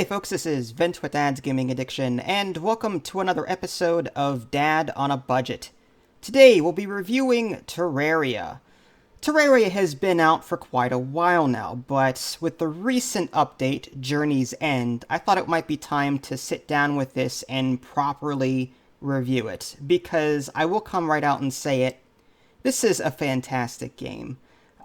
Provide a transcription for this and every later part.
Hey folks, this is Vince with Dad's Gaming Addiction, and welcome to another episode of Dad on a Budget. Today we'll be reviewing Terraria. Terraria has been out for quite a while now, but with the recent update, Journey's End, I thought it might be time to sit down with this and properly review it, because I will come right out and say it, this is a fantastic game.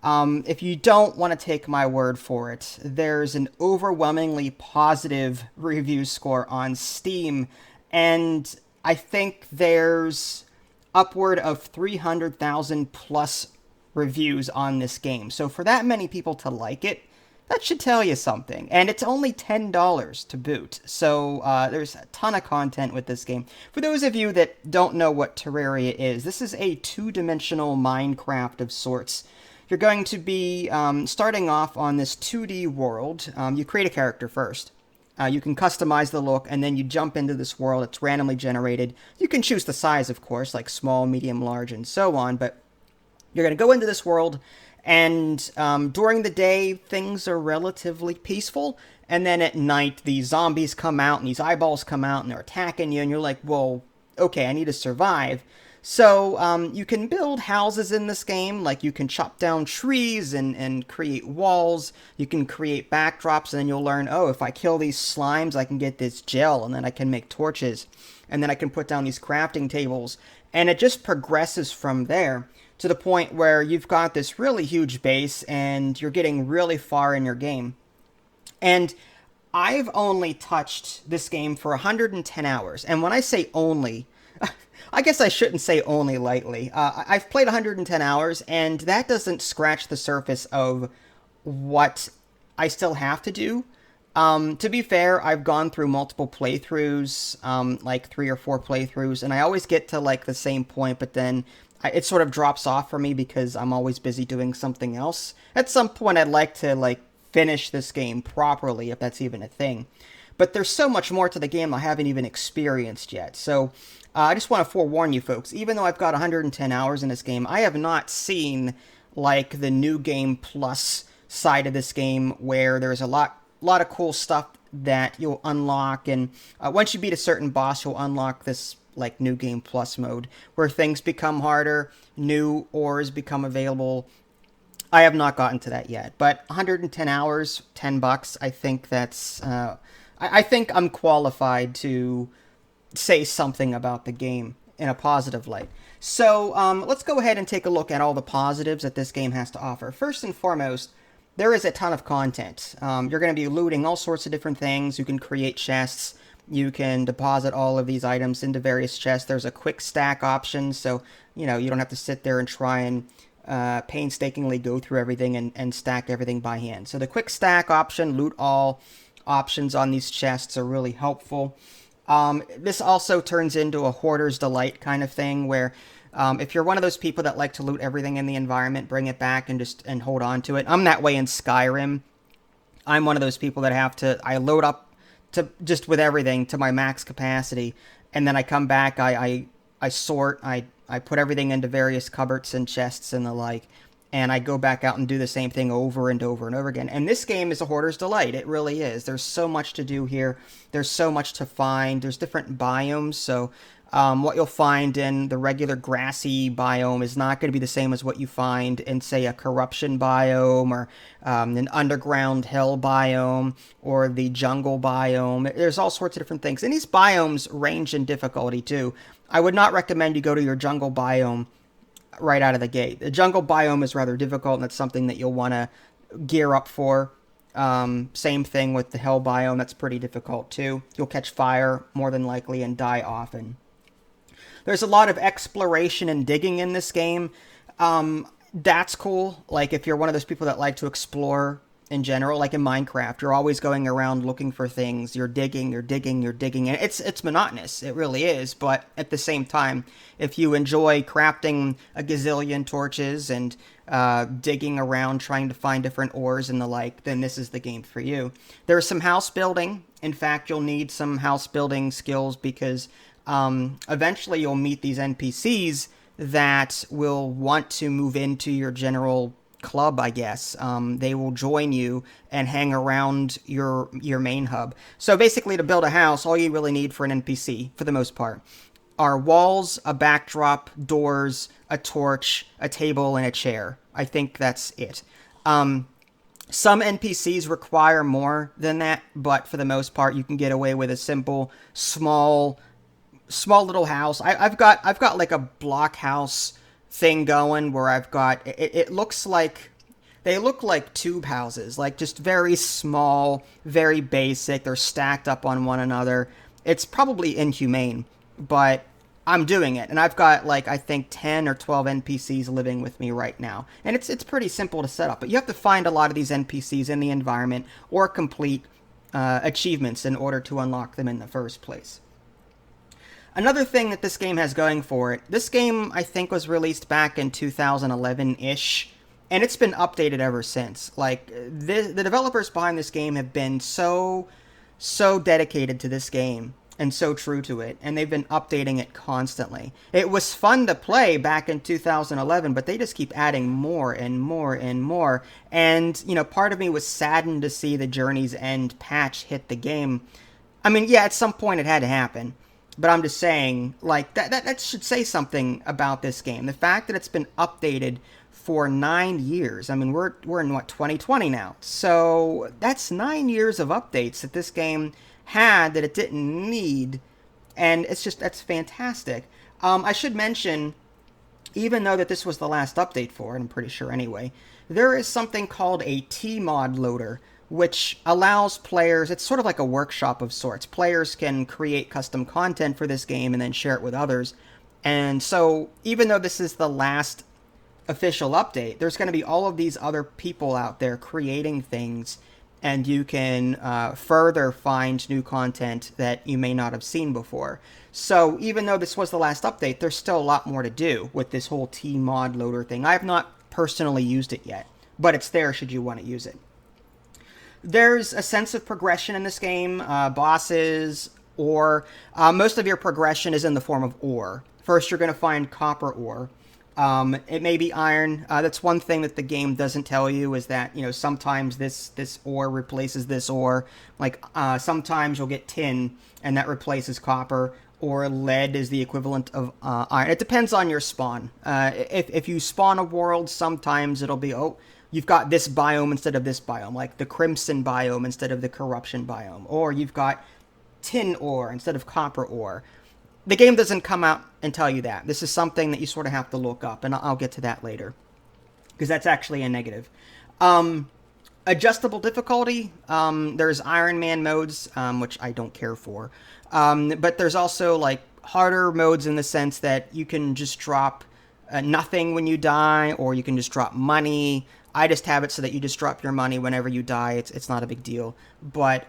If you don't want to take my word for it, there's an overwhelmingly positive review score on Steam, and I think there's upward of 300,000 plus reviews on this game. So for that many people to like it, that should tell you something. And it's only $10 to boot, so there's a ton of content with this game. For those of you that don't know what Terraria is, this is a two-dimensional Minecraft of sorts. You're going to be starting off on this 2D world. You create a character first. You can customize the look, and then you jump into this world. It's randomly generated. You can choose the size, of course, like small, medium, large, and so on. But you're going to go into this world, and during the day, things are relatively peaceful. And then at night, these zombies come out, and these eyeballs come out, and they're attacking you. And you're like, well, okay, I need to survive. So you can build houses in this game, like you can chop down trees and create walls. You can create backdrops, and then you'll learn, oh, if I kill these slimes, I can get this gel, and then I can make torches. And then I can put down these crafting tables. And it just progresses from there to the point where you've got this really huge base, and you're getting really far in your game. And I've only touched this game for 110 hours. And when I say only, I guess I shouldn't say only lightly. I've played 110 hours, and that doesn't scratch the surface of what I still have to do. To be fair, I've gone through multiple playthroughs, like 3 or 4 playthroughs, and I always get to like the same point, but then it sort of drops off for me because I'm always busy doing something else. At some point, I'd like to like finish this game properly, if that's even a thing. But there's so much more to the game I haven't even experienced yet. So I just want to forewarn you folks, even though I've got 110 hours in this game, I have not seen like the new game plus side of this game where there's a lot of cool stuff that you'll unlock. And once you beat a certain boss, you'll unlock this like new game plus mode where things become harder, new ores become available. I have not gotten to that yet, but 110 hours, $10, I think that's... I think I'm qualified to say something about the game in a positive light. So let's go ahead and take a look at all the positives that this game has to offer. First and foremost, there is a ton of content. You're going to be looting all sorts of different things. You can create chests. You can deposit all of these items into various chests. There's a quick stack option, so you don't have to sit there and try and painstakingly go through everything and stack everything by hand. So the quick stack option, loot all options on these chests are really helpful. This also turns into a hoarder's delight kind of thing where if you're one of those people that like to loot everything in the environment, bring it back and hold on to it. I'm that way in Skyrim. I'm one of those people that I load up to just with everything to my max capacity, and then I come back, I sort, I put everything into various cupboards and chests and the like, and I go back out and do the same thing over and over and over again. And this game is a hoarder's delight. It really is. There's so much to do here. There's so much to find. There's different biomes. So what you'll find in the regular grassy biome is not going to be the same as what you find in, say, a corruption biome or an underground hell biome or the jungle biome. There's all sorts of different things. And these biomes range in difficulty, too. I would not recommend you go to your jungle biome right out of the gate. The jungle biome is rather difficult, and it's something that you'll want to gear up for. Same thing with the hell biome. That's pretty difficult too. You'll catch fire more than likely and die often. There's a lot of exploration and digging in this game. That's cool. Like if you're one of those people that like to explore in general, like in Minecraft, you're always going around looking for things. You're digging, and it's monotonous. It really is. But at the same time, if you enjoy crafting a gazillion torches and digging around trying to find different ores and the like, then this is the game for you. There's some house building. In fact, you'll need some house building skills because eventually you'll meet these NPCs that will want to move into your general club, I guess. They will join you and hang around your main hub. So basically, to build a house, all you really need for an NPC, for the most part, are walls, a backdrop, doors, a torch, a table, and a chair. I think that's it. Some NPCs require more than that, but for the most part, you can get away with a simple, small little house. I've got like a block house thing going where I've got it looks like they look like tube houses, like just very small, very basic. They're stacked up on one another. It's probably inhumane, but I'm doing it, and I've got like I think 10 or 12 NPCs living with me right now, and it's pretty simple to set up. But you have to find a lot of these NPCs in the environment or complete achievements in order to unlock them in the first place. Another thing that this game has going for it, this game I think was released back in 2011-ish, and it's been updated ever since. Like, the developers behind this game have been so dedicated to this game and so true to it, and they've been updating it constantly. It was fun to play back in 2011, but they just keep adding more and more and more. And, part of me was saddened to see the Journey's End patch hit the game. I mean, yeah, at some point it had to happen. But I'm just saying, like, that should say something about this game. The fact that it's been updated for 9 years. I mean, we're in, 2020 now. So that's 9 years of updates that this game had that it didn't need. And that's fantastic. I should mention, even though that this was the last update for it, I'm pretty sure anyway, there is something called a T-mod loader, which allows players, it's sort of like a workshop of sorts. Players can create custom content for this game and then share it with others. And so, even though this is the last official update, there's going to be all of these other people out there creating things, and you can further find new content that you may not have seen before. So, even though this was the last update, there's still a lot more to do with this whole T-mod loader thing. I have not personally used it yet, but it's there should you want to use it. There's a sense of progression in this game. Bosses, ore. Most of your progression is in the form of ore. First, you're going to find copper ore. It may be iron. That's one thing that the game doesn't tell you, is that, sometimes this ore replaces this ore. Like, sometimes you'll get tin, and that replaces copper. Or lead is the equivalent of iron. It depends on your spawn. If you spawn a world, sometimes it'll be, you've got this biome instead of this biome, like the crimson biome instead of the corruption biome. Or you've got tin ore instead of copper ore. The game doesn't come out and tell you that. This is something that you sort of have to look up, and I'll get to that later, because that's actually a negative. Adjustable difficulty. There's Iron Man modes, which I don't care for. But there's also, like, harder modes in the sense that you can just drop nothing when you die, or you can just drop money. I just have it so that you just drop your money whenever you die. It's not a big deal. But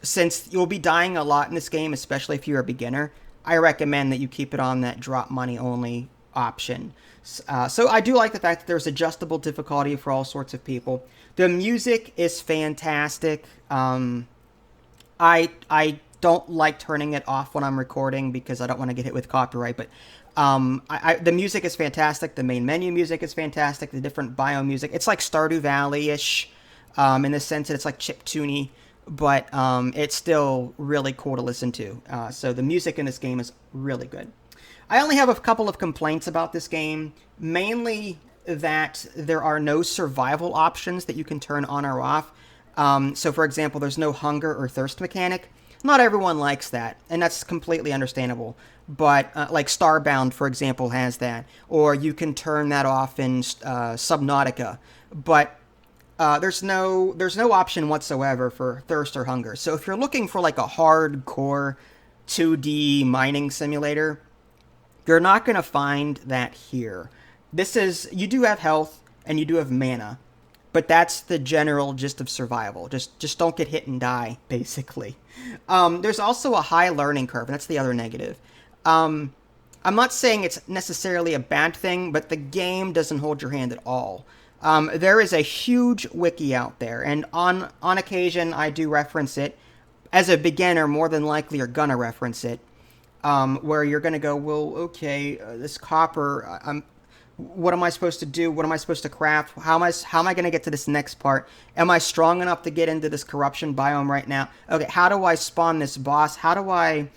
since you'll be dying a lot in this game, especially if you're a beginner, I recommend that you keep it on that drop money only option. So I do like the fact that there's adjustable difficulty for all sorts of people. The music is fantastic. I don't like turning it off when I'm recording because I don't want to get hit with copyright, but the music is fantastic. The main menu music is fantastic. The different biome music, it's like Stardew Valley-ish in the sense that it's like chiptune-y, but it's still really cool to listen to. So the music in this game is really good. I only have a couple of complaints about this game, mainly that there are no survival options that you can turn on or off. So, for example, there's no hunger or thirst mechanic. Not everyone likes that, and that's completely understandable. But, like Starbound, for example, has that. Or you can turn that off in Subnautica. But there's no option whatsoever for thirst or hunger. So if you're looking for, like, a hardcore 2D mining simulator, you're not going to find that here. You do have health, and you do have mana. But that's the general gist of survival. Just don't get hit and die, basically. There's also a high learning curve, and that's the other negative. I'm not saying it's necessarily a bad thing, but the game doesn't hold your hand at all. There is a huge wiki out there, and on occasion I do reference it. As a beginner, more than likely you're gonna reference it, where you're gonna go, well, okay, this copper, What am I supposed to do? What am I supposed to craft? How am I going to get to this next part? Am I strong enough to get into this corruption biome right now? Okay, how do I spawn this boss? I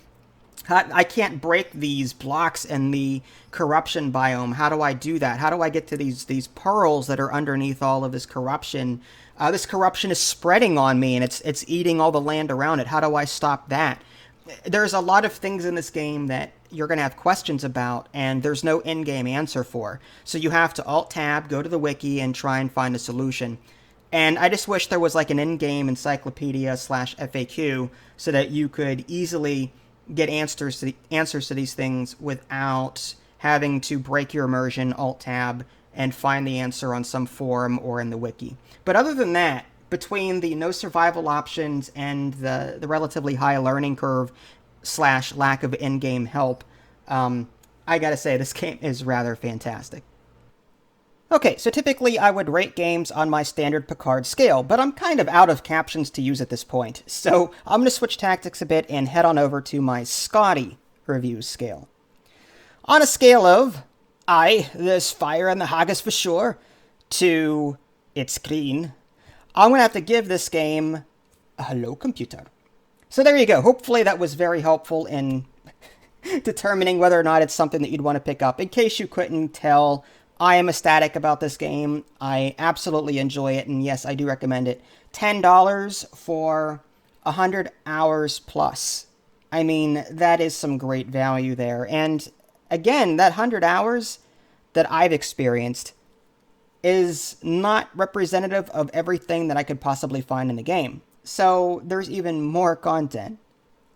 can't break these blocks in the corruption biome. How do I do that? How do I get to these pearls that are underneath all of this corruption? This corruption is spreading on me, and it's eating all the land around it. How do I stop that? There's a lot of things in this game that you're going to have questions about, and there's no in-game answer for. So you have to Alt-Tab, go to the wiki, and try and find a solution. And I just wish there was like an in-game encyclopedia/FAQ so that you could easily get answers to these things without having to break your immersion, Alt-Tab, and find the answer on some forum or in the wiki. But other than that, between the no survival options and the relatively high learning curve / lack of in-game help, I gotta say, this game is rather fantastic. Okay, so typically I would rate games on my standard Picard scale, but I'm kind of out of captions to use at this point, so I'm going to switch tactics a bit and head on over to my Scotty reviews scale. On a scale of, aye, there's fire in the haggis for sure, to, it's clean, I'm going to have to give this game a hello computer. So there you go. Hopefully that was very helpful in determining whether or not it's something that you'd want to pick up. In case you couldn't tell, I am ecstatic about this game. I absolutely enjoy it, and yes, I do recommend it. $10 for 100 hours plus. I mean, that is some great value there. And again, that 100 hours that I've experienced is not representative of everything that I could possibly find in the game. So there's even more content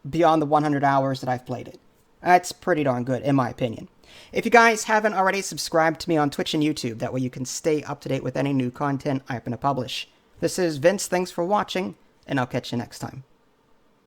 beyond the 100 hours that I've played it. That's pretty darn good, in my opinion. If you guys haven't already, subscribed to me on Twitch and YouTube. That way you can stay up to date with any new content I'm going to publish. This is Vince. Thanks for watching, and I'll catch you next time.